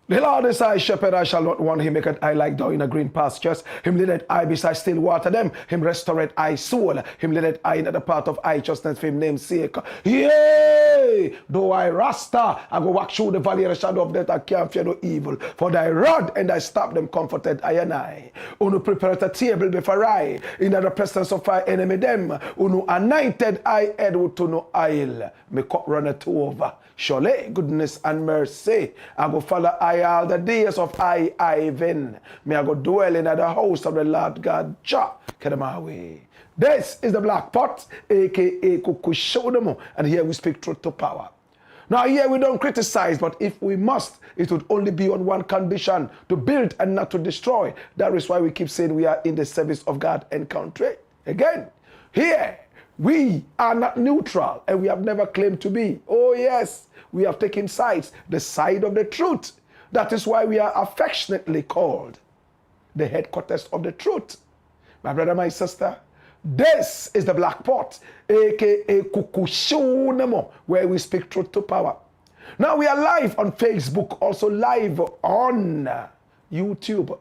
The Lord is thy shepherd, I shall not want. Him maketh I like thou in a green pastures. Him leadeth I beside still water them. Him restoreth I soul. Him leadeth I in the path of righteousness for him name's sake. Yea, though I rasta, I go walk through the valley of the shadow of death, I can't fear no evil. For thy rod and thy staff them comforted I and I. Unu prepared a table before I, in the presence of my enemy them. Unu anointed I head with no oil. Me cup runneth over. Surely goodness and mercy I go follow I all the days of Ivan. May I go dwell in the house of the Lord God Jah. Kedamawe. This is the Black Pot, aka Kukushodemo, and here we speak truth to power. Now here we don't criticize, but if we must, it would only be on one condition: to build and not to destroy. That is why we keep saying we are in the service of God and country. Again, here we are not neutral, and we have never claimed to be. Oh yes, we have taken sides, the side of the truth. That is why we are affectionately called the headquarters of the truth. My brother, my sister, this is the Black Pot, aka Kukushunemo, where we speak truth to power. Now we are live on Facebook, also live on YouTube.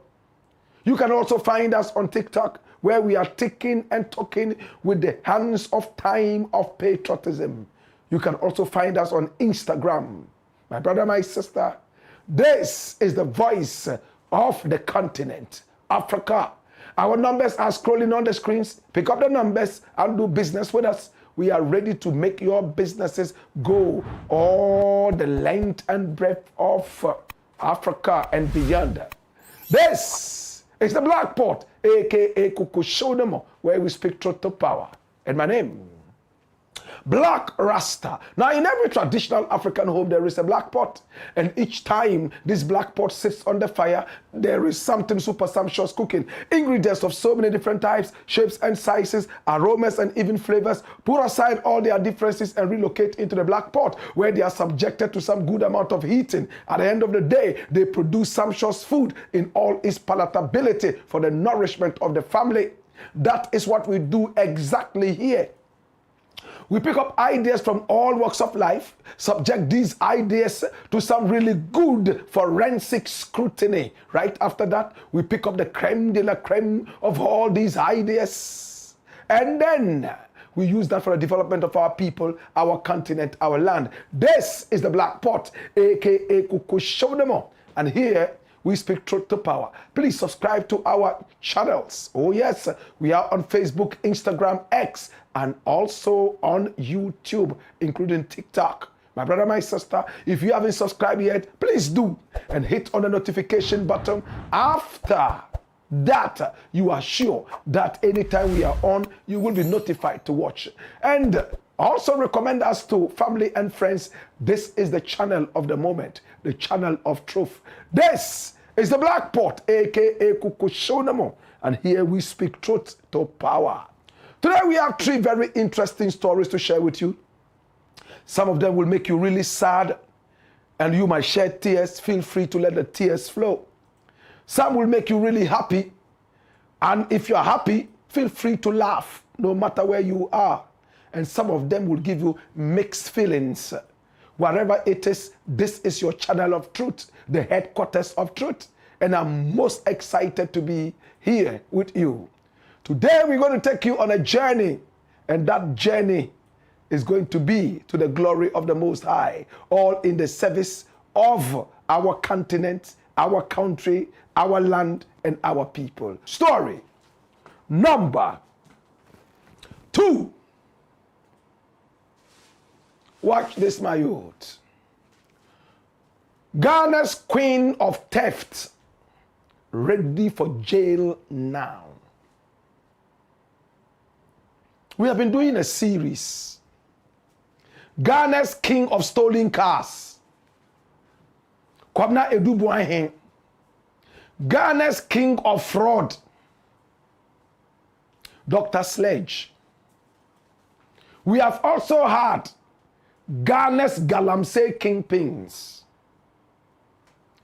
You can also find us on TikTok, where we are ticking and talking with the hands of time of patriotism. You can also find us on Instagram. My brother, my sister, this is the voice of the continent, Africa. Our numbers are scrolling on the screens. Pick up the numbers and do business with us. We are ready to make your businesses go all the length and breadth of Africa and beyond. This is the Black Pot, aka Kukushodemo, where we speak truth to power. And my name, Black Rasta. Now, in every traditional African home, there is a black pot. And each time this black pot sits on the fire, there is something super sumptuous cooking. Ingredients of so many different types, shapes and sizes, aromas and even flavors. Put aside all their differences and relocate into the black pot, where they are subjected to some good amount of heating. At the end of the day, they produce sumptuous food in all its palatability for the nourishment of the family. That is what we do exactly here. We pick up ideas from all walks of life, subject these ideas to some really good forensic scrutiny. Right after that, we pick up the creme de la creme of all these ideas. And then we use that for the development of our people, our continent, our land. This is the Black Pot, aka Kukushodemo. And here we speak truth to power. Please subscribe to our channels. Oh yes, we are on Facebook, Instagram, X, and also on YouTube, including TikTok. My brother, my sister, if you haven't subscribed yet, please do. And hit on the notification button. After that, you are sure that anytime we are on, you will be notified to watch. And also recommend us to family and friends. This is the channel of the moment, the channel of truth. This is the Black Pot, aka Kukushodemo, and here we speak truth to power. Today we have 3 very interesting stories to share with you. Some of them will make you really sad, and you might shed tears. Feel free to let the tears flow. Some will make you really happy, and if you're happy, feel free to laugh, no matter where you are. And some of them will give you mixed feelings. Wherever it is, this is your channel of truth, the headquarters of truth. And I'm most excited to be here with you. Today, we're going to take you on a journey. And that journey is going to be to the glory of the Most High, all in the service of our continent, our country, our land, and our people. Story. Number 2. Watch this, my youth. Ghana's queen of theft ready for jail now. We have been doing a series. Ghana's king of stolen cars. Kwabna Edubuahen. Ghana's king of fraud. Dr. Sledge. We have also had Ghana's Galamsey kingpins.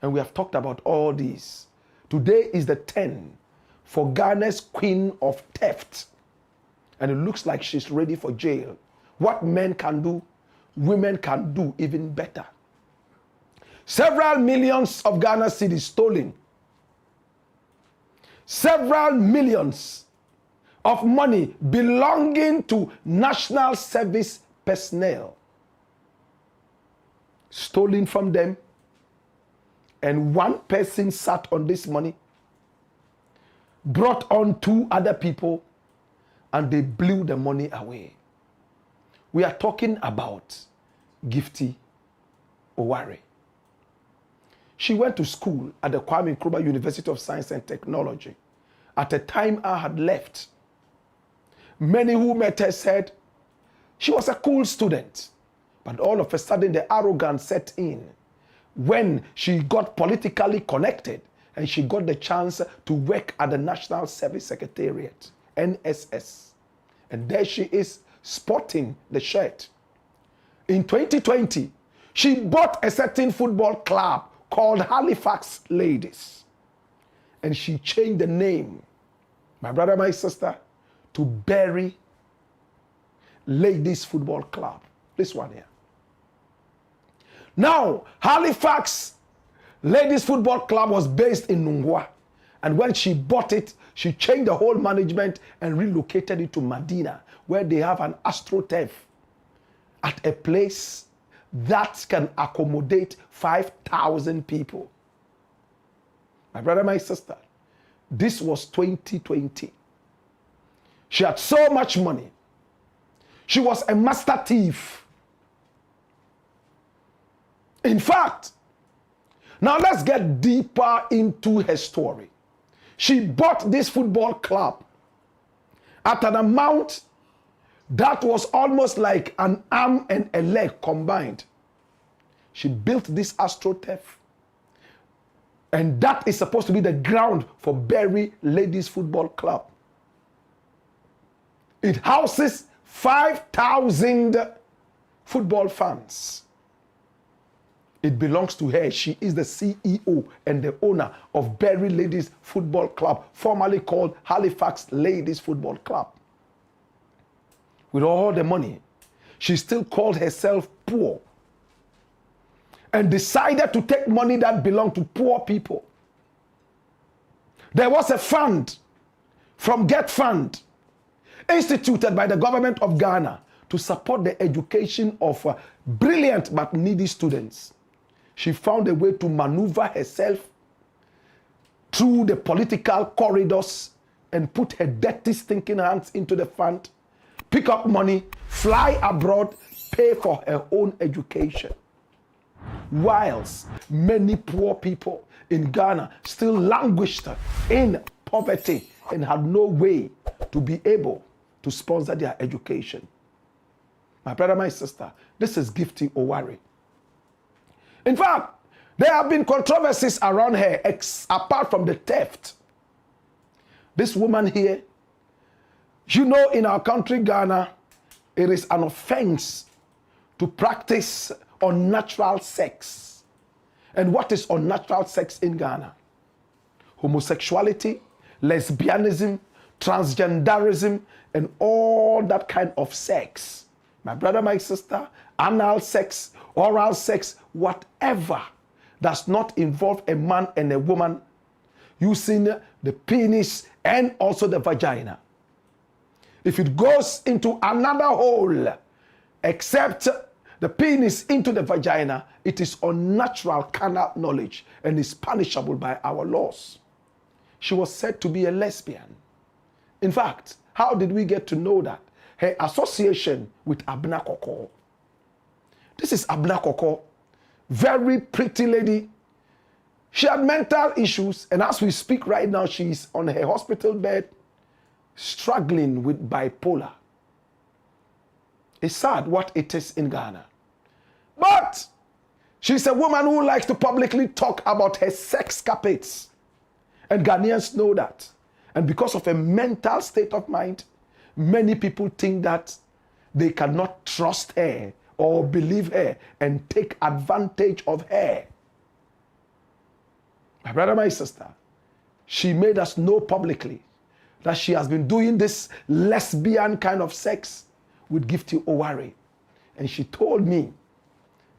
And we have talked about all these. Today is the 10 for Ghana's queen of theft. And it looks like she's ready for jail. What men can do, women can do even better. Several millions of Ghana cedis stolen. Several millions of money belonging to national service personnel stolen from them. And one person sat on this money, brought on 2 other people, and they blew the money away. We are talking about Gifty Oware. She went to school at the Kwame Nkrumah University of Science and Technology. At the time I had left, many who met her said she was a cool student. But all of a sudden the arrogance set in when she got politically connected and she got the chance to work at the National Service Secretariat, NSS. And there she is sporting the shirt. In 2020, she bought a certain football club called Halifax Ladies. And she changed the name, my brother, my sister, to Berry Ladies Football Club. This one here. Now, Halifax Ladies Football Club was based in Nungwa. And when she bought it, she changed the whole management and relocated it to Medina, where they have an AstroTurf at a place that can accommodate 5,000 people. My brother, my sister, this was 2020. She had so much money. She was a master thief. In fact, now let's get deeper into her story. She bought this football club at an amount that was almost like an arm and a leg combined. She built this AstroTurf. And that is supposed to be the ground for Berry Ladies Football Club. It houses 5,000 football fans. It belongs to her. She is the CEO and the owner of Berry Ladies Football Club, formerly called Halifax Ladies Football Club. With all the money, she still called herself poor and decided to take money that belonged to poor people. There was a fund from Get Fund instituted by the government of Ghana to support the education of brilliant but needy students. She found a way to maneuver herself through the political corridors and put her dirty, stinking hands into the fund, pick up money, fly abroad, pay for her own education. Whilst many poor people in Ghana still languished in poverty and had no way to be able to sponsor their education. My brother, my sister, this is Gifty Oware. In fact, there have been controversies around her apart from the theft. This woman here, you know, in our country, Ghana, it is an offense to practice unnatural sex. And what is unnatural sex in Ghana? Homosexuality, lesbianism, transgenderism, and all that kind of sex. My brother, my sister, anal sex, oral sex, whatever does not involve a man and a woman using the penis and also the vagina. If it goes into another hole except the penis into the vagina, it is unnatural carnal knowledge and is punishable by our laws. She was said to be a lesbian, In fact, how did we get to know that? Her association with Abena Koko. This is Abena Koko, very pretty lady. She had mental issues, and as we speak right now, she's on her hospital bed, struggling with bipolar. It's sad what it is in Ghana. But she's a woman who likes to publicly talk about her sex escapades. And Ghanaians know that. And because of a mental state of mind, many people think that they cannot trust her or believe her and take advantage of her. My brother, my sister, she made us know publicly that she has been doing this lesbian kind of sex with Gifty Owari. And she told me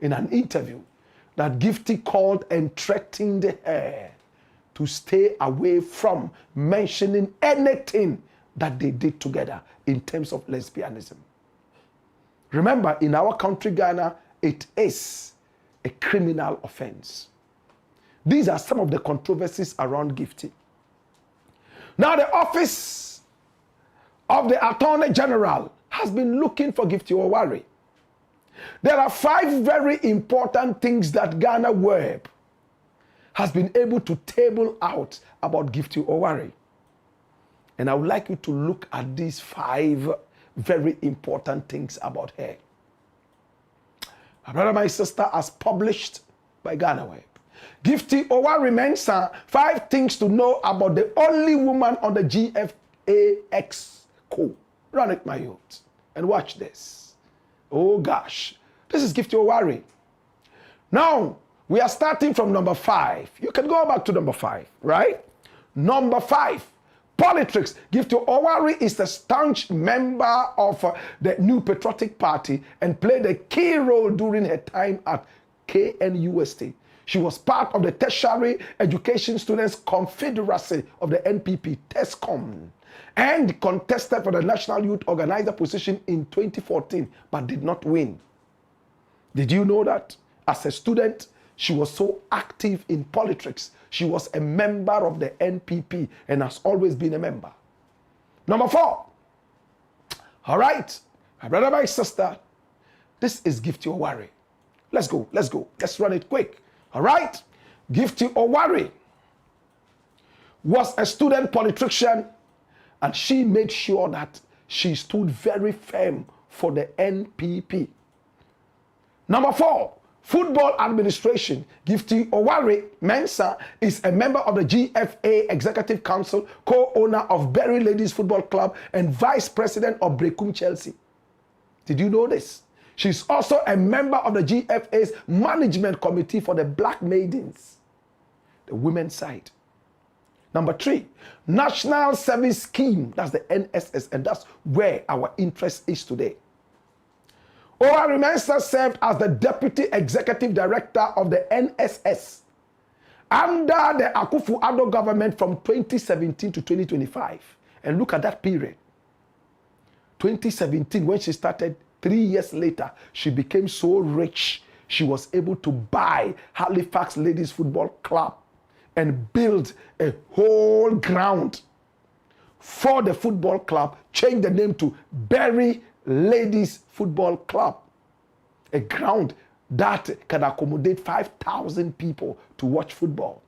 in an interview that Gifty called and threatened her to stay away from mentioning anything that they did together in terms of lesbianism. Remember, in our country, Ghana, it is a criminal offense. These are some of the controversies around Gifty. Now, the office of the Attorney General has been looking for Gifty Owari. There are 5 very important things that Ghana Web has been able to table out about Gifty Owari. And I would like you to look at these 5 very important things about her. My brother, my sister, as published by Ghana Web. Gifty Owari Mensah, 5 things to know about the only woman on the GFA Exco. Run it, my youth, and watch this. Oh gosh, this is Gifty Owari. Now, we are starting from number 5. You can go back to number 5, right? Number 5, politics. Gifty Owari is a staunch member of the New Patriotic Party and played a key role during her time at KNUST. She was part of the Tertiary Education Students Confederacy of the NPP, TESCOM, and contested for the National Youth Organizer position in 2014, but did not win. Did you know that? As a student, she was so active in politics. She was a member of the NPP and has always been a member. Number 4. All right, my brother, my sister, this is Gifty Owari. Let's go. Let's run it quick. All right? Gifty Owari was a student politician, and she made sure that she stood very firm for the NPP. Number 4, football administration. Gifty Owari Mensah is a member of the GFA Executive Council, co-owner of Berry Ladies Football Club, and vice president of Brekum Chelsea. Did you know this? She's also a member of the GFA's management committee for the Black Maidens, the women's side. Number 3, National Service Scheme. That's the NSS, and that's where our interest is today. Owari Mensah served as the Deputy Executive Director of the NSS under the Akufo-Addo government from 2017 to 2025. And look at that period. 2017, when she started, 3 years later, she became so rich, she was able to buy Halifax Ladies Football Club and build a whole ground for the football club, change the name to Berry Ladies Football Club. A ground that can accommodate 5,000 people to watch football.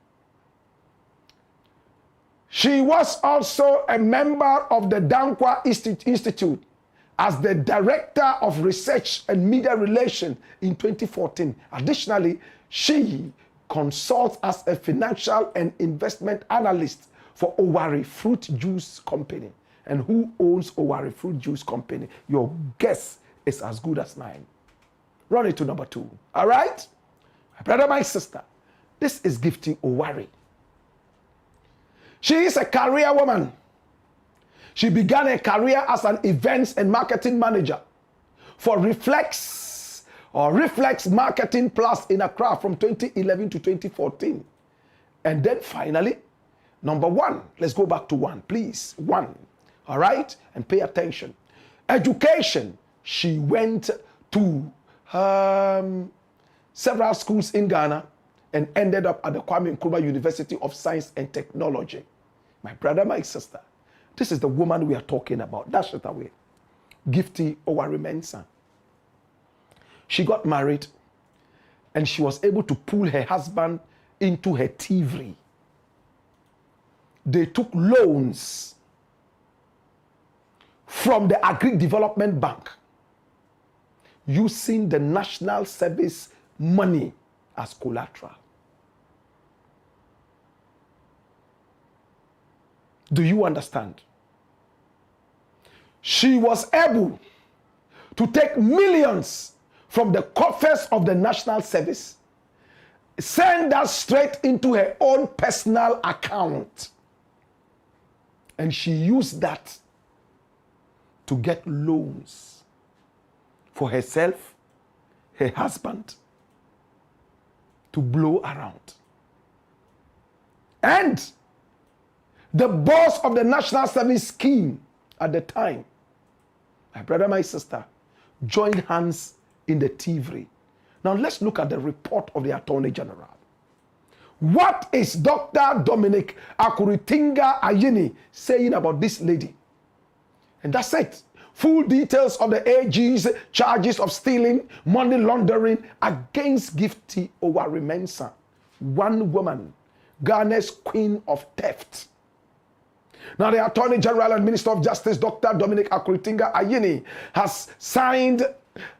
She was also a member of the Dankwa Institute as the Director of Research and Media Relations in 2014. Additionally, she consults as a financial and investment analyst for Owari Fruit Juice Company. And who owns Owari Fruit Juice Company? Your guess is as good as mine. Run it to number 2. All right? My brother, my sister, this is Gifty Owari. She is a career woman. She began her career as an events and marketing manager for Reflex Marketing Plus in Accra from 2011 to 2014. And then finally, number 1. Let's go back to 1, please. 1. All right? And pay attention. Education. She went to several schools in Ghana and ended up at the Kwame Nkrumah University of Science and Technology. My brother, my sister, This is the woman we are talking about. Dash it away. Gifty Owari-Mensah. She got married and she was able to pull her husband into her thievery. They took loans from the Agri Development Bank using the National Service money as collateral. Do you understand? She was able to take millions from the coffers of the National Service, send that straight into her own personal account, and she used that to get loans for herself, her husband, to blow around. And the boss of the National Service scheme at the time, my brother, my sister, joined hands in the thievery. Now let's look at the report of the Attorney General. What is Dr. Dominic Akuritinga Ayini saying about this lady? And that's it. Full details of the AG's charges of stealing, money laundering against Gifty Owari-Mensah, one woman, Ghana's queen of theft. Now, the Attorney General and Minister of Justice, Dr. Dominic Akuritinga Ayini, has signed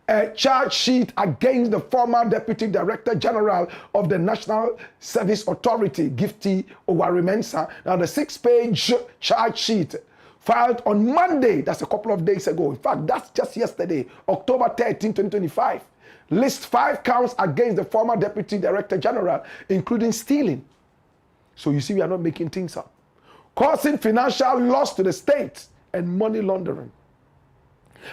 a charge sheet against the former Deputy Director General of the National Service Authority, Gifty Owari-Mensah. Now, the 6-page charge sheet filed on Monday, that's a couple of days ago. In fact, that's just yesterday, October 13, 2025, lists 5 counts against the former Deputy Director General, including stealing. So you see, we are not making things up. Causing financial loss to the state and money laundering.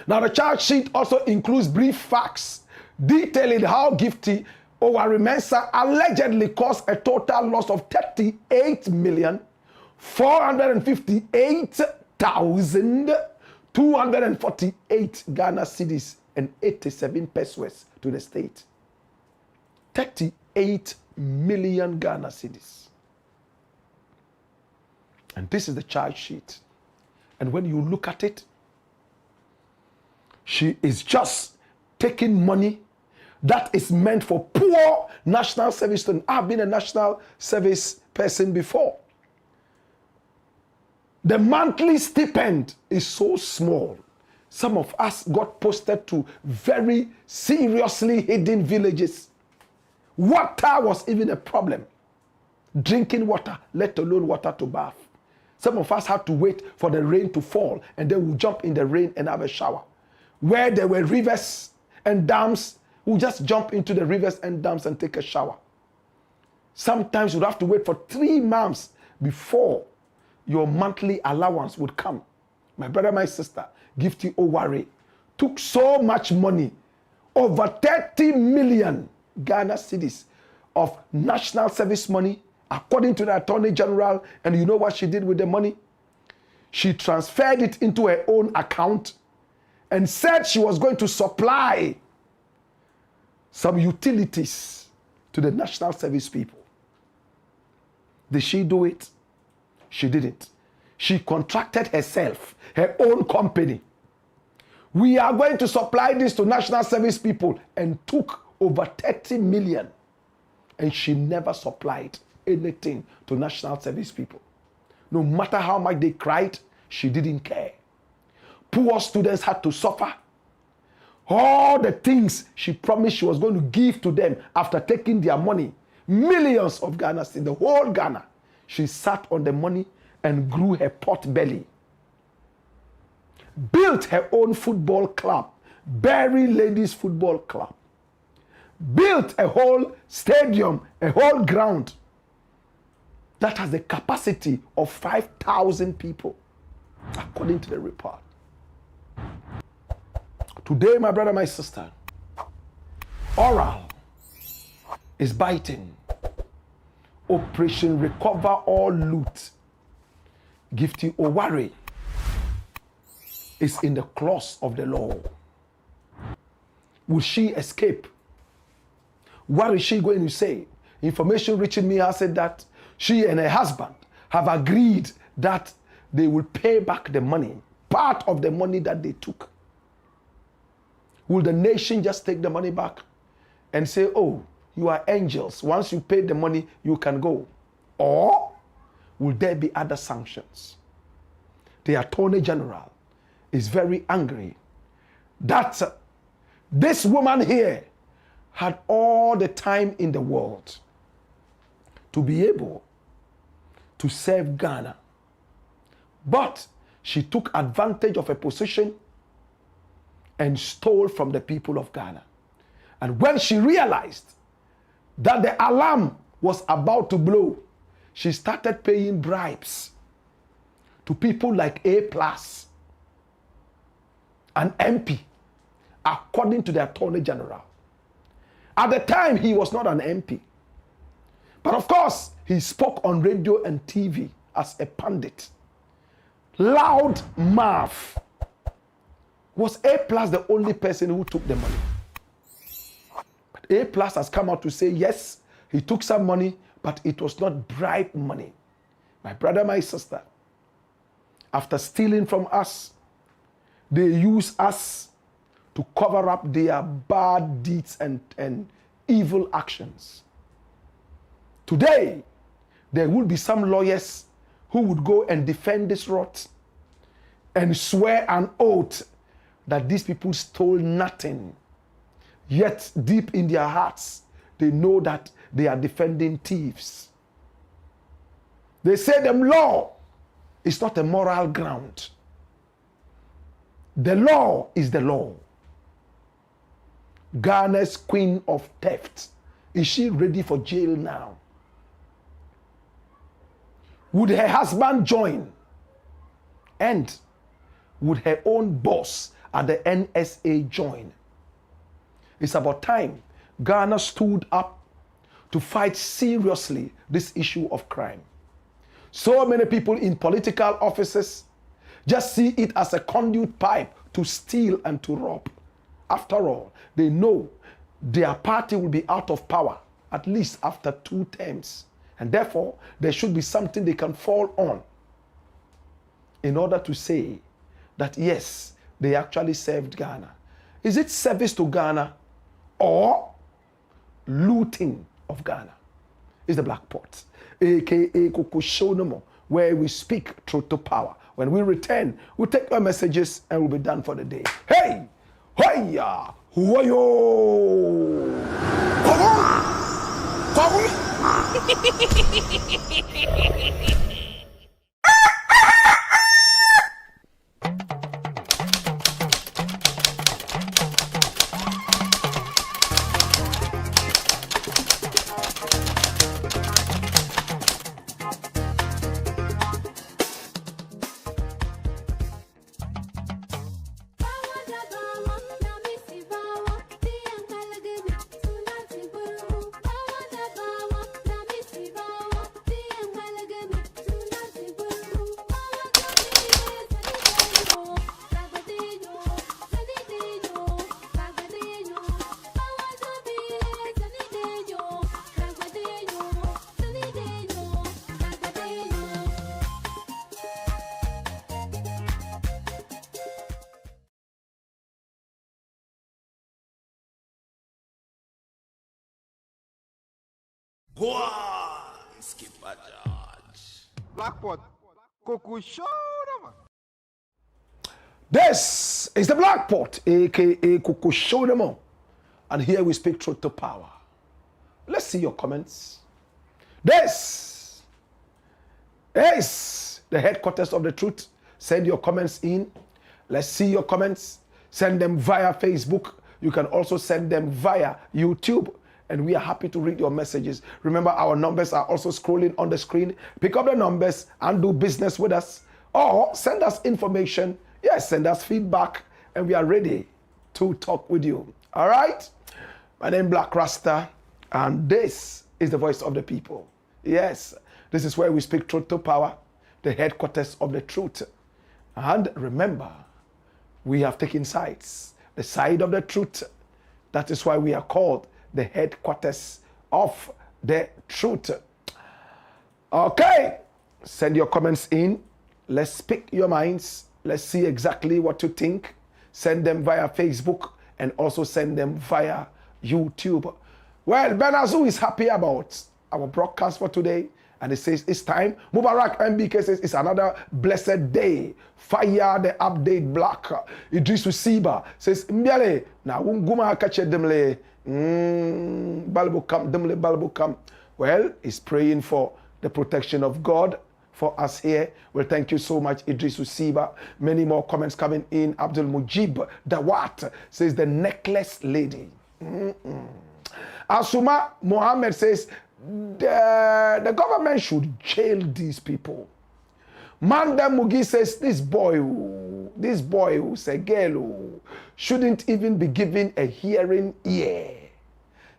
Now, the charge sheet also includes brief facts detailing how Gifty Owari-Mensah allegedly caused a total loss of 38,458,248 Ghana cedis and 87 pesos to the state. 38 million Ghana cedis. And this is the charge sheet. And when you look at it, she is just taking money that is meant for poor national service students. I've been a national service person before. The monthly stipend is so small. Some of us got posted to very seriously hidden villages. Water was even a problem. Drinking water, let alone water to bath. Some of us had to wait for the rain to fall and then we'll jump in the rain and have a shower. Where there were rivers and dams, we'll just jump into the rivers and dams and take a shower. Sometimes you'd have to wait for 3 months before your monthly allowance would come. My brother, my sister, Gifty Owari took so much money, over 30 million Ghana cedis of national service money, according to the Attorney General. And you know what she did with the money? She transferred it into her own account and said she was going to supply some utilities to the national service people. Did she do it? She didn't. She contracted herself, her own company. We are going to supply this to national service people, and took over 30 million. And she never supplied anything to national service people. No matter how much they cried, she didn't care. Poor students had to suffer. All the things she promised she was going to give to them after taking their money, millions of Ghana in the whole Ghana, she sat on the money and grew her pot belly. Built her own football club, Berry Ladies Football Club. Built a whole stadium, a whole ground that has the capacity of 5,000 people, according to the report. Today, my brother, my sister, oral is biting. Operation Recover All Loot. Gifty Owari is in the claws of the law. Will she escape? What is she going to say? Information reaching me has said that she and her husband have agreed that they will pay back the money, part of the money that they took. Will the nation just take the money back and say, oh, you are angels. Once you pay the money, you can go? Or will there be other sanctions? The Attorney General is very angry that this woman here had all the time in the world to be able to serve Ghana. But she took advantage of a position and stole from the people of Ghana. And when she realized that the alarm was about to blow, she started paying bribes to people like A+, an MP, according to the Attorney General. At the time, he was not an MP. But of course, he spoke on radio and TV as a pundit. Loud mouth. Was A+ the only person who took the money? But A+ has come out to say, yes, he took some money, but it was not bribe money. My brother, my sister, after stealing from us, they use us to cover up their bad deeds and evil actions. Today, there will be some lawyers who would go and defend this rot and swear an oath that these people stole nothing. Yet, deep in their hearts, they know that they are defending thieves. They say the law is not a moral ground. The law is the law. Ghana's queen of theft. Is she ready for jail now? Would her husband join? And would her own boss at the NSA join? It's about time Ghana stood up to fight seriously this issue of crime. So many people in political offices just see it as a conduit pipe to steal and to rob. After all, they know their party will be out of power at least after 2 terms. And therefore, there should be something they can fall on in order to say that, yes, they actually served Ghana. Is it service to Ghana or looting of Ghana? It's the Black Pot, aka Koko Show No More, where we speak truth to power. When we return, we'll take our messages and we'll be done for the day. Hey! Hoya! Huayo! Blackpot, Koko Show. This is the Black Pot, aka Koko Show No More. And here we speak truth to power. Let's see your comments. This is the headquarters of the truth. Send your comments in. Let's see your comments. Send them via Facebook. You can also send them via YouTube. And we are happy to read your messages. Remember, our numbers are also scrolling on the screen. Pick up the numbers and do business with us. Or send us information. Yes, send us feedback. And we are ready to talk with you. All right? My name is Black Rasta. And this is the voice of the people. Yes, this is where we speak truth to power. The headquarters of the truth. And remember, we have taken sides. The side of the truth. That is why we are called the headquarters of the truth. Okay, send your comments in. Let's speak your minds. Let's see exactly what you think. Send them via Facebook and also send them via YouTube. Well, Ben Azu is happy about our broadcast for today. And he says, it's time. Mubarak MBK says, it's another blessed day. Fire the update black. Idris Usiba says, Mbiale, na wunguma kache demle. Balbukam, demle balbukam. Well, he's praying for the protection of God for us here. Well, thank you so much, Idris Usiba. Many more comments coming in. Abdul Mujib Dawat says, the necklace lady. Asuma Mohammed says, the government should jail these people. Manda Mugi says, this boy who's a girl who shouldn't even be given a hearing ear.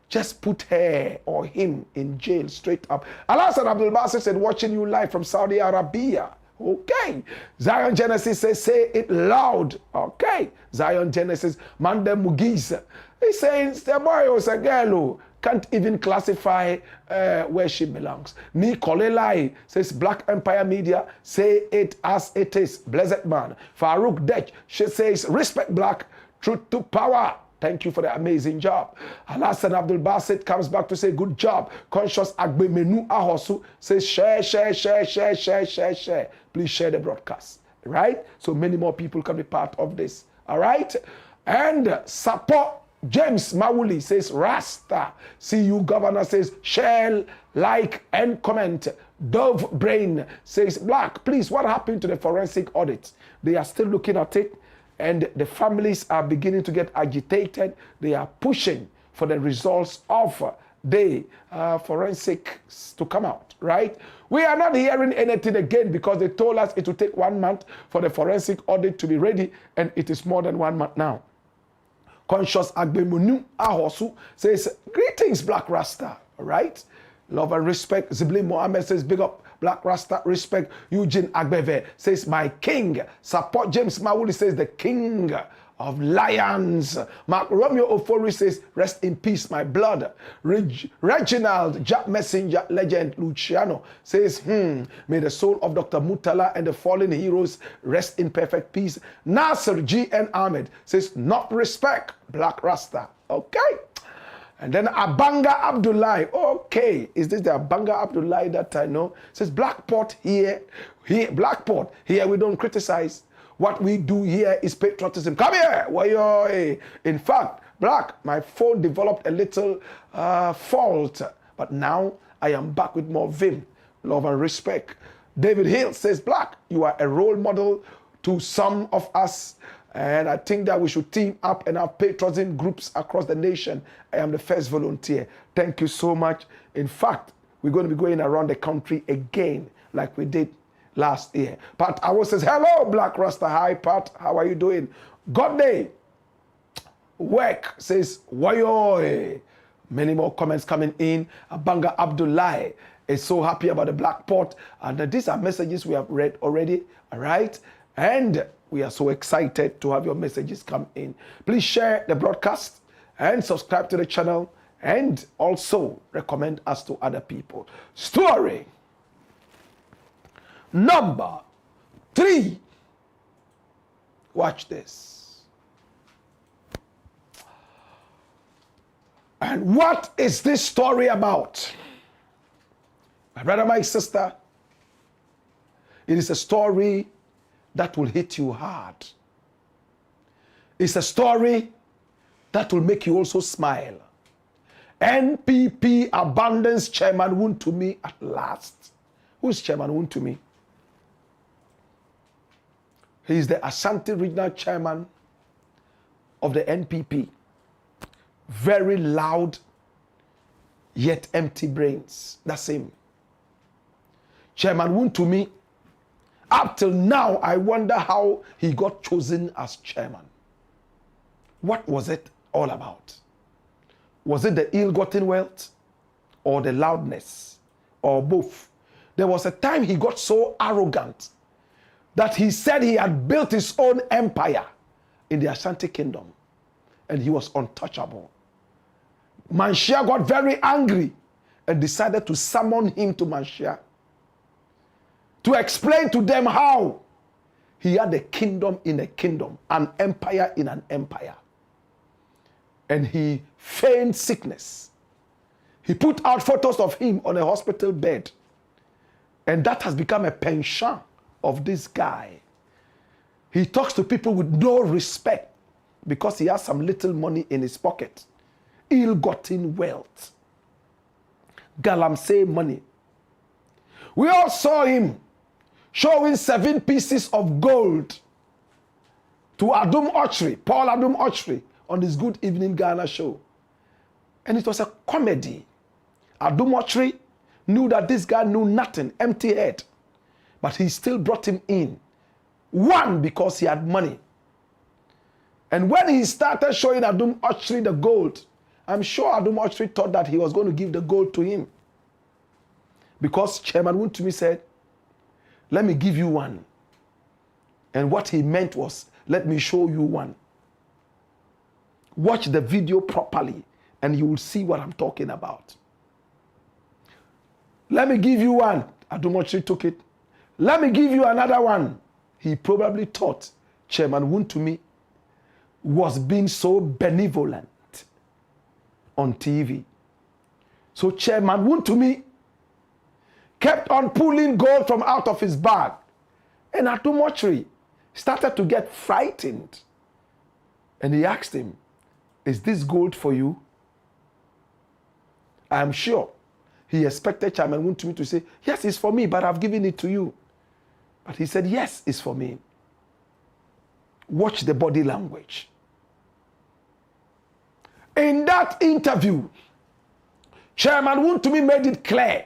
Just put her or him in jail straight up. Alasan Abdul Basir said, watching you live from Saudi Arabia. Okay. Zion Genesis says, say it loud. Okay. Zion Genesis, Manda Mugiz. He's saying, the boy who's a girl who can't even classify where she belongs. Ni Kolelai says, Black Empire Media, say it as it is. Blessed man. Farouk Dech, she says, respect black, truth to power. Thank you for the amazing job. Alasan Abdul Basit comes back to say, good job. Conscious Agbe Menu Ahosu says, share. Please share the broadcast. Right? So many more people can be part of this. All right? And support James Mawuli says, Rasta. CU Governor says, share, like, and comment. Dove Brain says, Black, please, what happened to the forensic audit? They are still looking at it, and the families are beginning to get agitated. They are pushing for the results of the forensics to come out, right? We are not hearing anything again because they told us it will take 1 month for the forensic audit to be ready, and it is more than 1 month now. Conscious Agbemunu Ahosu says, greetings, Black Rasta. All right? Love and respect. Zibli Mohammed says, big up, Black Rasta, respect. Eugene Agbeve says, my king. Support James Mawuli says, the king of lions. Mark Romeo Ofori says, rest in peace, my blood. Reginald Jack Messenger legend Luciano says, may the soul of Dr. Mutala and the fallen heroes rest in perfect peace. Nasser G.N. Ahmed says, not respect, Black Rasta. Okay. And then Abanga Abdullahi. Okay. Is this the Abanga Abdullahi that I know? Says, Blackport here, Blackport here, we don't criticize. What we do here is patriotism. Come here. Why? In fact, Black, my phone developed a little fault. But now I am back with more vim, love and respect. David Hill says, Black, you are a role model to some of us. And I think that we should team up and have patriotism groups across the nation. I am the first volunteer. Thank you so much. In fact, we're going to be going around the country again like we did last year. Pat Awo says, hello, Black Rasta. Hi, Pat. How are you doing? God Day. Work says, wayo. Many more comments coming in. Abanga Abdullahi is so happy about the Blackport. And these are messages we have read already. All right. And we are so excited to have your messages come in. Please share the broadcast and subscribe to the channel and also recommend us to other people. Story number 3. Watch this. And what is this story about? My brother, my sister, it is a story that will hit you hard. It's a story that will make you also smile. NPP abandons Chairman Wontumi at last. Who is Chairman Wontumi? He is the Ashanti Regional Chairman of the NPP. Very loud, yet empty brains. That's him. Chairman Wontumi, up till now, I wonder how he got chosen as chairman. What was it all about? Was it the ill-gotten wealth or the loudness or both? There was a time he got so arrogant that he said he had built his own empire in the Ashanti Kingdom and he was untouchable. Manshia got very angry and decided to summon him to Manshia to explain to them how he had a kingdom in a kingdom, an empire in an empire. And he feigned sickness. He put out photos of him on a hospital bed. And that has become a penchant of this guy. He talks to people with no respect because he has some little money in his pocket. Ill-gotten wealth. Galamsey money. We all saw him showing 7 pieces of gold to Adum Ochri, Paul Adum Ochri, on his Good Evening Ghana show. And it was a comedy. Adum Ochri knew that this guy knew nothing, empty head. But he still brought him in. One, because he had money. And when he started showing Adum Ochri the gold, I'm sure Adum Ochri thought that he was going to give the gold to him. Because Chairman Wontumi said, let me give you one. And what he meant was, let me show you one. Watch the video properly and you will see what I'm talking about. Let me give you one. Adum Ochri took it. Let me give you another one. He probably thought Chairman Wontumi was being so benevolent on TV. So Chairman Wontumi kept on pulling gold from out of his bag. And Adum Ochri started to get frightened. And he asked him, is this gold for you? I am sure he expected Chairman Wontumi to say, yes, it's for me, but I've given it to you. But he said, yes, it's for me. Watch the body language. In that interview, Chairman Wontumi made it clear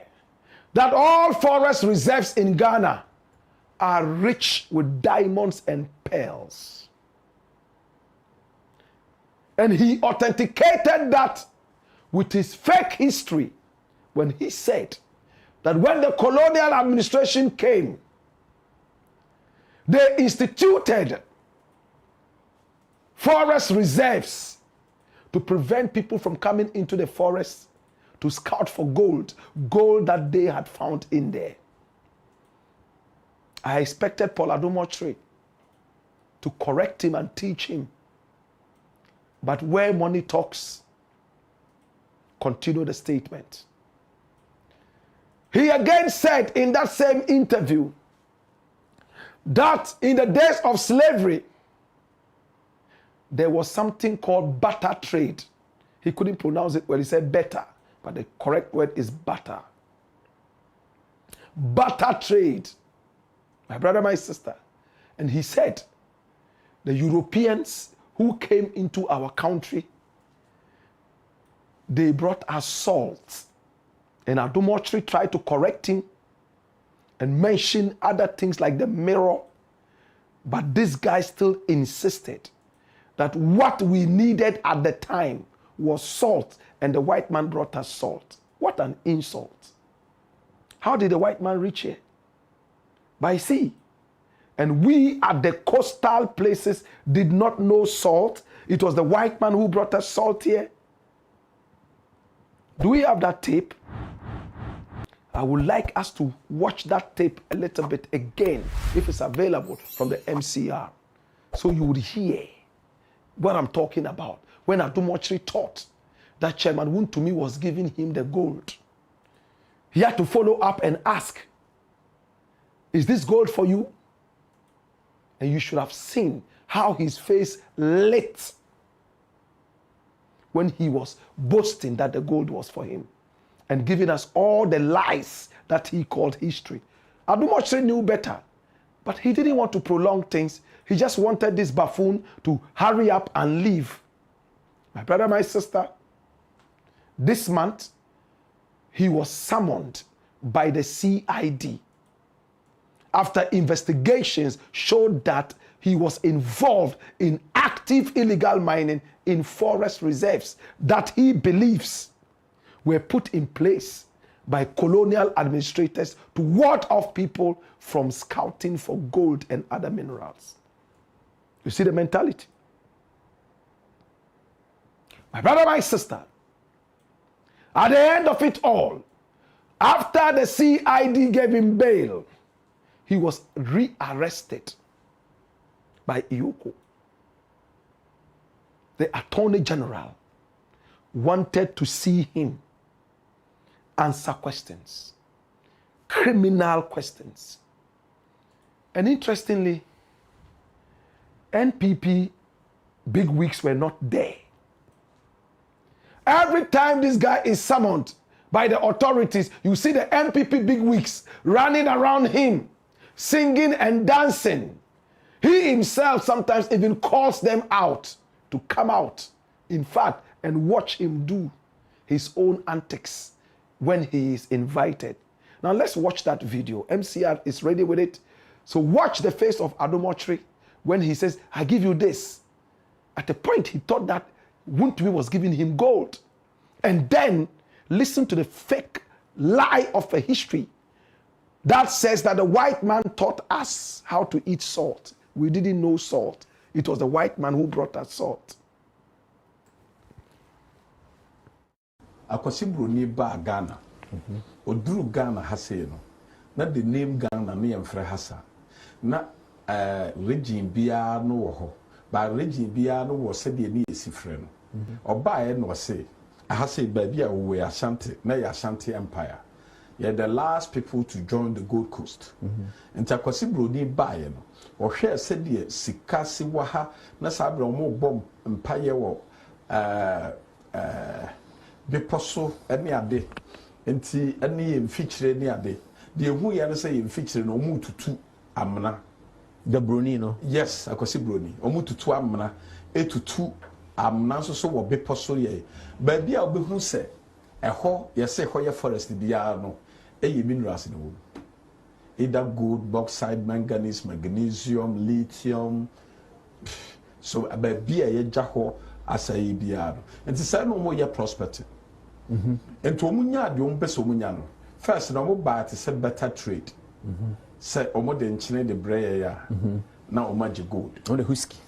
that all forest reserves in Ghana are rich with diamonds and pearls. And he authenticated that with his fake history when he said that when the colonial administration came, they instituted forest reserves to prevent people from coming into the forest to scout for gold that they had found in there. I expected Paul Adum Ochri to correct him and teach him. But where money talks, continue the statement. He again said in that same interview that in the days of slavery, there was something called barter trade. He couldn't pronounce it well. He said better, but the correct word is barter. Barter trade. My brother, my sister. And he said, the Europeans who came into our country, they brought us salt. And Adum Ochri tried to correct him and mention other things like the mirror. But this guy still insisted that what we needed at the time was salt, and the white man brought us salt. What an insult. How did the white man reach here? By sea. And we at the coastal places did not know salt. It was the white man who brought us salt here. Do we have that tape? I would like us to watch that tape a little bit again, if it's available, from the MCR, so you would hear what I'm talking about. When Adum Ochri thought that Chairman Wontumi was giving him the gold, he had to follow up and ask, is this gold for you? And you should have seen how his face lit when he was boasting that the gold was for him and giving us all the lies that he called history. Adum Ochri knew better, but he didn't want to prolong things. He just wanted this buffoon to hurry up and leave. My brother, my sister, this month, he was summoned by the CID after investigations showed that he was involved in active illegal mining in forest reserves that he believes were put in place by colonial administrators to ward off people from scouting for gold and other minerals. You see the mentality? My brother, my sister, at the end of it all, after the CID gave him bail, he was rearrested by Iyoko. The Attorney General wanted to see him answer questions, criminal questions. And interestingly, NPP bigwigs were not there. Every time this guy is summoned by the authorities, you see the NPP bigwigs running around him, singing and dancing. He himself sometimes even calls them out to come out, in fact, and watch him do his own antics when he is invited. Now let's watch that video. MCR is ready with it. So watch the face of Adomotri when he says, I give you this. At a point, he thought that Wontumi was giving him gold. And then listen to the fake lie of a history that says that the white man taught us how to eat salt. We didn't know salt. It was the white man who brought us salt. Akwasi Broni ba Ghana. Oduru Ghana hase no. Na the name Ghana me yemfre hasa. Na regime bia no wo ho. Ba regime bia no wo se de ni esifre no. Oba e no se ahase ba bia wo we Ashanti, na ya Ashanti Empire. You're the last people to join the Gold Coast. And Akwasi Broni ba ye no. Ohwe se de sika si wa ha na sa bra mo bom mpaye wo Beposo any ade enti any feature any ade the who ya say in feature no mu tutu amna the Broni no yes Akwasi Broni omu tutu amna etutu amna so wo beposo ye ba bia obehu se eho ye say ho ye forest bia no eye minerals no wo either gold, bauxite, manganese, magnesium, lithium. So ba bia ye jaho asai bia no enti say no mo ye prospecting. And to munya de beso munya no first na mo ba te se better trade say omo de nchine de breya ya na o magi gold on the whiskey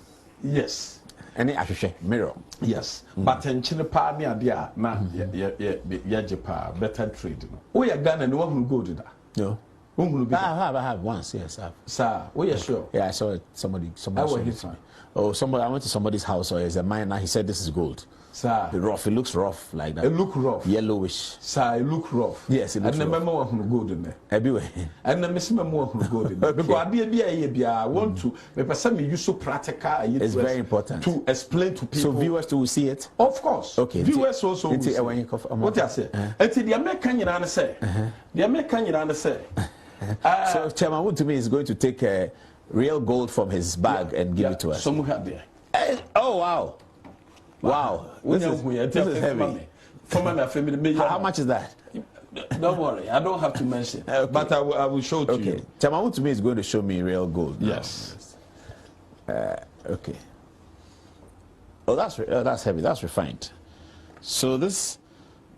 yes any ahwehwe mirror yes but nchine pa ne ade a na ya jepa better trade no o ya Ghana no wahunu gold da no I have once, yes. Sir, oh yeah, sure. Yeah, I saw it. Somebody showed it to me. Oh, I went to somebody's house, or it's a miner. He said this is gold. Sir, rough. It looks rough like that. It look rough. Yellowish. Sir, it look rough. Yes, it looks rough. And the memo of gold in there. Everywhere. And the memo of gold in there. Because I want to. Me person me use so practical. It's very important to explain to people. So viewers to see it. Of course. Okay. Viewers also. What I say? Until the American you say. The American you say. So Chairman Wood to me is going to take real gold from his bag and give it to us. Some have there. Oh wow. Wow. This is heavy. How much is that? Don't worry, I don't have to mention. Okay. But I will show to you. Chairman Wood to me is going to show me real gold. Yes. Okay. Oh, that's heavy. That's refined. So this,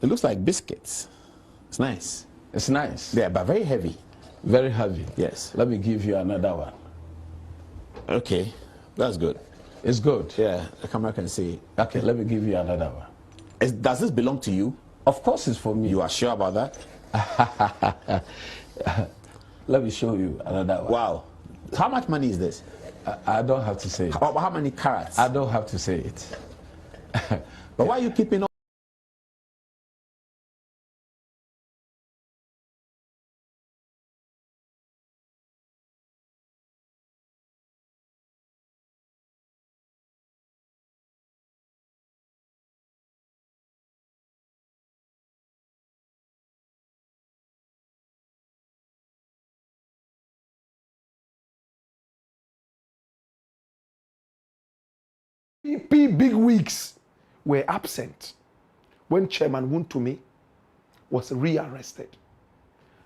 it looks like biscuits. It's nice. It's nice. Yeah, but very heavy. Very heavy. Yes. Let me give you another one. Okay, that's good. It's good. Yeah, the camera can see. Okay, let me give you another one. Does this belong to you? Of course it's for me. You are sure about that? Let me show you another one. Wow. How much money is this? I don't have to say it. How many carats? I don't have to say it. But why are you keeping on? PP bigwigs were absent when Chairman Wontumi was rearrested.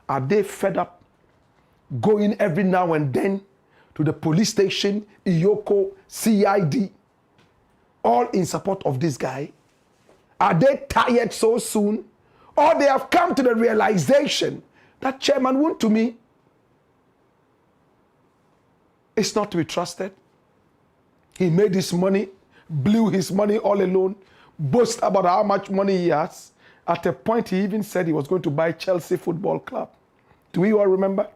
Are they fed up going every now and then to the police station, Iyoko, CID, all in support of this guy? Are they tired so soon? Or they have come to the realization that Chairman Wontumi is not to be trusted? He made his money, blew his money all alone, boast about how much money he has. At a point, he even said he was going to buy Chelsea Football Club. Do we all remember?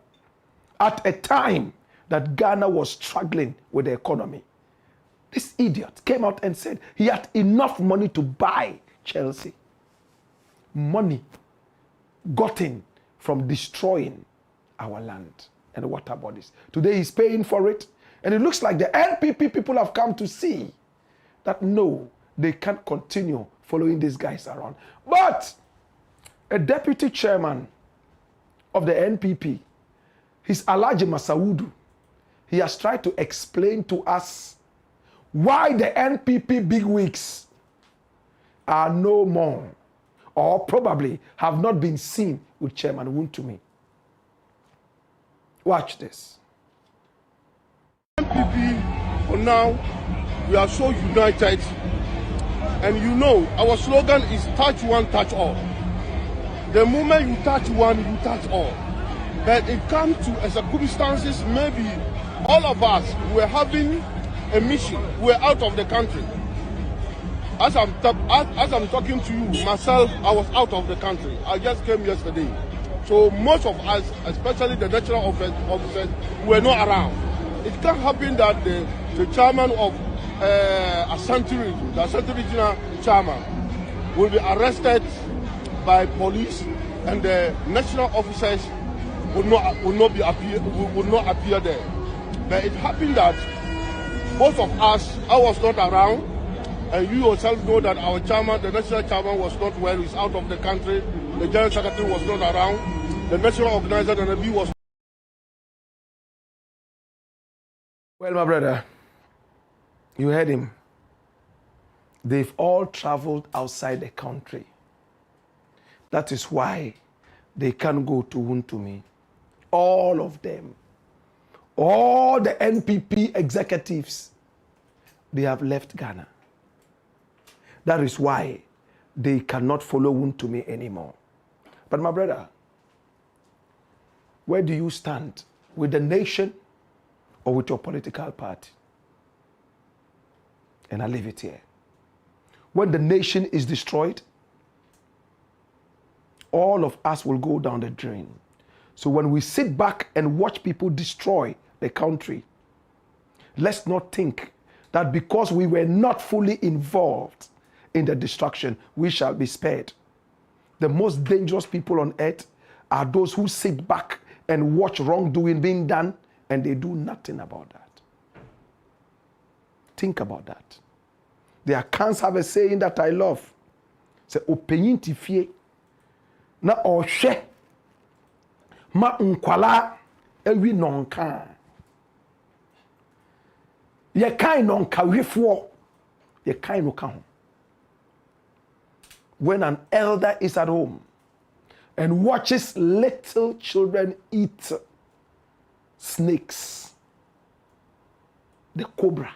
at a time that Ghana was struggling with the economy. This idiot came out and said he had enough money to buy Chelsea. Money gotten from destroying our land and water bodies. Today he's paying for it. And it looks like the NPP people have come to see that no, they can't continue following these guys around. But a deputy chairman of the NPP, he's Alhaji Masaudu. He has tried to explain to us why the NPP bigwigs are no more, or probably have not been seen with Chairman Wontumi. Watch this. NPP, for now, we are so united. And you know, our slogan is touch one, touch all. The moment you touch one, you touch all. But it comes to circumstances, maybe all of us were having a mission. We're out of the country. As I'm talking to you, myself, I was out of the country. I just came yesterday. So most of us, especially the national officers, were not around. It can happen that the chairman of Ashanti region, the Ashanti regional chairman, will be arrested by police, and the national officers will not appear there. But it happened that both of us, I was not around, and you yourself know that our chairman, the national chairman, was not well. He's out of the country. The general secretary was not around. The national organizer, the NB, was. Well, my brother, you heard him. They've all traveled outside the country. That is why they can't go to Wontumi. All of them. All the NPP executives, they have left Ghana. That is why they cannot follow Wontumi anymore. But my brother, where do you stand? With the nation or with your political party? And I leave it here. When the nation is destroyed, all of us will go down the drain. So when we sit back and watch people destroy the country, let's not think that because we were not fully involved in the destruction, we shall be spared. The most dangerous people on earth are those who sit back and watch wrongdoing being done and they do nothing about that. Think about that. The accounts have a saying that I love. Say, openyin tifie na ohwe ma nkwala ewi nonka. Ye kai nonka wefo. Ye kai no ka ho. When an elder is at home and watches little children eat snakes, the cobra.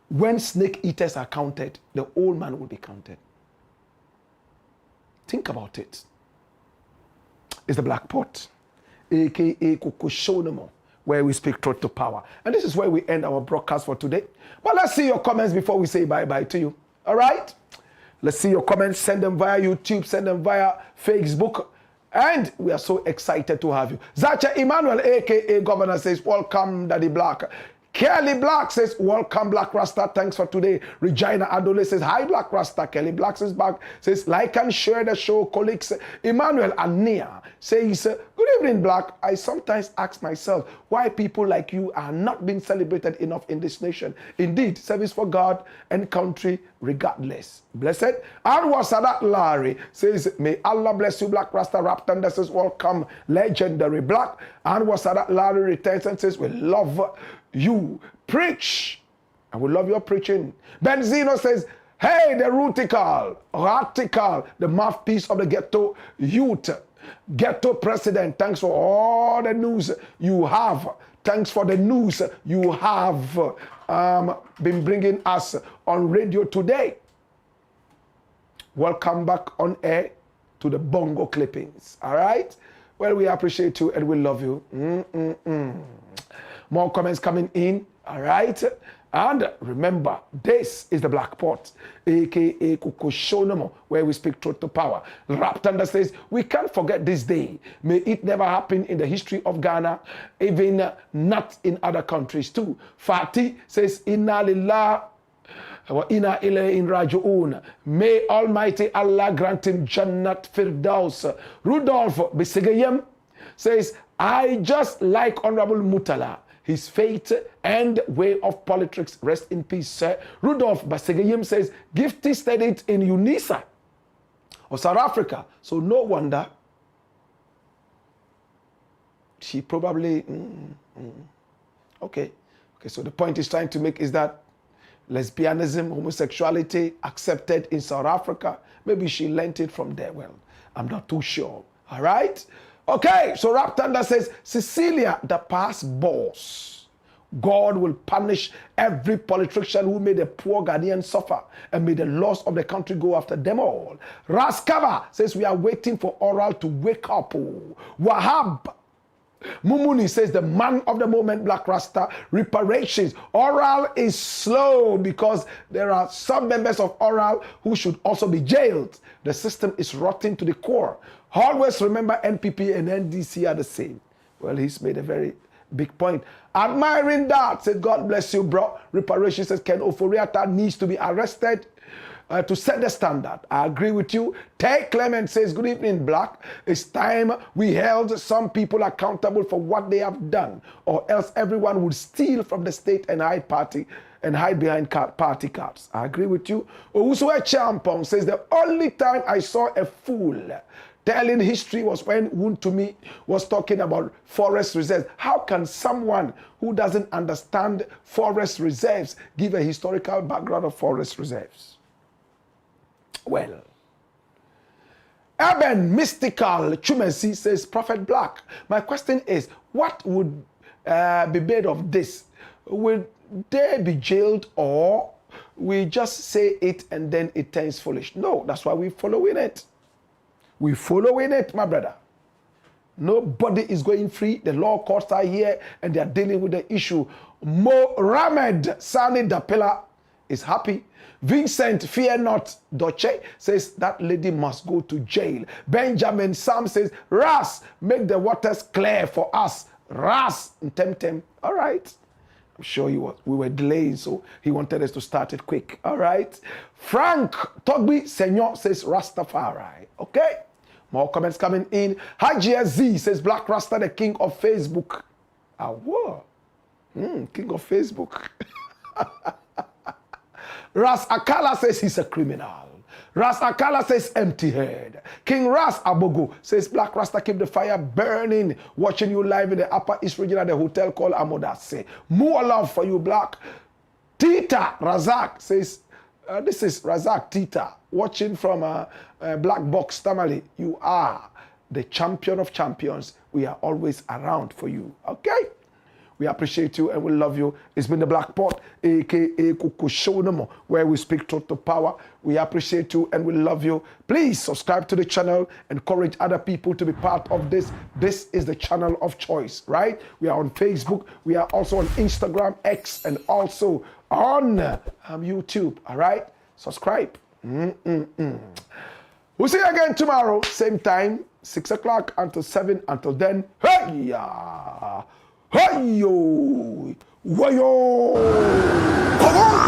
When snake eaters are counted, the old man will be counted. Think about it. It's the Black Pot, aka Kokoshonomo, where we speak truth to power. And this is where we end our broadcast for today. But let's see your comments before we say bye-bye to you. All right? Let's see your comments. Send them via YouTube, send them via Facebook. And we are so excited to have you. Zacha Emmanuel, aka Governor, says, welcome, Daddy Black. Kelly Black says, welcome, Black Rasta. Thanks for today. Regina Adole says, hi, Black Rasta. Kelly Black says back, says, like and share the show. Colleagues, Emmanuel Ania says, good evening, Black. I sometimes ask myself why people like you are not being celebrated enough in this nation. Indeed, service for God and country regardless. Blessed. And Wasadat Larry says, may Allah bless you, Black Rasta. Rap Thunder says, welcome, legendary Black. And Wasadat Larry returns and says, we love you. Preach. And we love your preaching. Benzino says, hey, the radical, the mouthpiece of the ghetto youth. Ghetto president, thanks for all the news you have. Thanks for the news you have been bringing us on radio today. Welcome back on air to the Bongo Clippings. All right? Well, we appreciate you and we love you. More comments coming in. All right? And remember, this is the Black Pot, aka Kukoshonomo, where we speak truth to power. Rap Thunder says, we can't forget this day. May it never happen in the history of Ghana, even not in other countries too. Fatih says, Inna lillah wa inna ilayhi raji'un. May Almighty Allah grant him Jannat Firdaus. Rudolph Bisegayem says, I just like Honorable Mutala. His faith and way of politics, rest in peace, sir. Rudolph Basegayim says, Gifty studied in UNISA or South Africa. So no wonder she probably, okay. So the point he's trying to make is that lesbianism, homosexuality accepted in South Africa. Maybe she learned it from there. Well, I'm not too sure. All right. Okay, so Rap Thunder says, Cecilia, the past boss. God will punish every politician who made a poor Ghanaian suffer and made the loss of the country go after them all. Raskava says, we are waiting for Oral to wake up. Oh. Wahab Mumuni says, the man of the moment, Black Rasta, reparations. Oral is slow because there are some members of Oral who should also be jailed. The system is rotten to the core. Always remember NPP and NDC are the same. Well, he's made a very big point. Admiring that, said, God bless you, bro. Reparation says, Ken Oforiatta needs to be arrested to set the standard. I agree with you. Tay Clement says, good evening, Black. It's time we held some people accountable for what they have done, or else everyone would steal from the state and hide behind party cards. I agree with you. Owusue Champong says, the only time I saw a fool telling history was when Wuntumi was talking about forest reserves. How can someone who doesn't understand forest reserves give a historical background of forest reserves? Well, Urban Mystical Chumesi says, Prophet Black, my question is, what would be made of this? Will they be jailed, or we just say it and then it turns foolish? No, that's why we're following it. We're following it, my brother. Nobody is going free. The law courts are here and they are dealing with the issue. Mohamed Sani Dapela is happy. Vincent, fear not, Doche says that lady must go to jail. Benjamin Sam says, Ras, make the waters clear for us. Ras, Temtem. All right. I'm sure we were delaying, so he wanted us to start it quick. All right. Frank Togbi Senor says Rastafari. Okay. More comments coming in. Hajia Z says Black Rasta, the king of Facebook. Ah, whoa. King of Facebook. Ras Akala says he's a criminal. Ras Akala says empty head. King Ras Abogo says Black Rasta, keep the fire burning. Watching you live in the Upper East region at the hotel called Amodase. More love for you, Black. Tita Razak says, this is Razak Tita, watching from Black Box Tamale. You are the champion of champions. We are always around for you. Okay? We appreciate you and we love you. It's been the Black Pot, aka Kukoshonomo, where we speak truth to power. We appreciate you and we love you. Please subscribe to the channel. Encourage other people to be part of this. This is the channel of choice, right? We are on Facebook. We are also on Instagram, X, and also on YouTube. All right? Subscribe. We'll see you again tomorrow, same time, 6 o'clock until 7. Until then, hey ya! Hey yo! Wayo! Come on!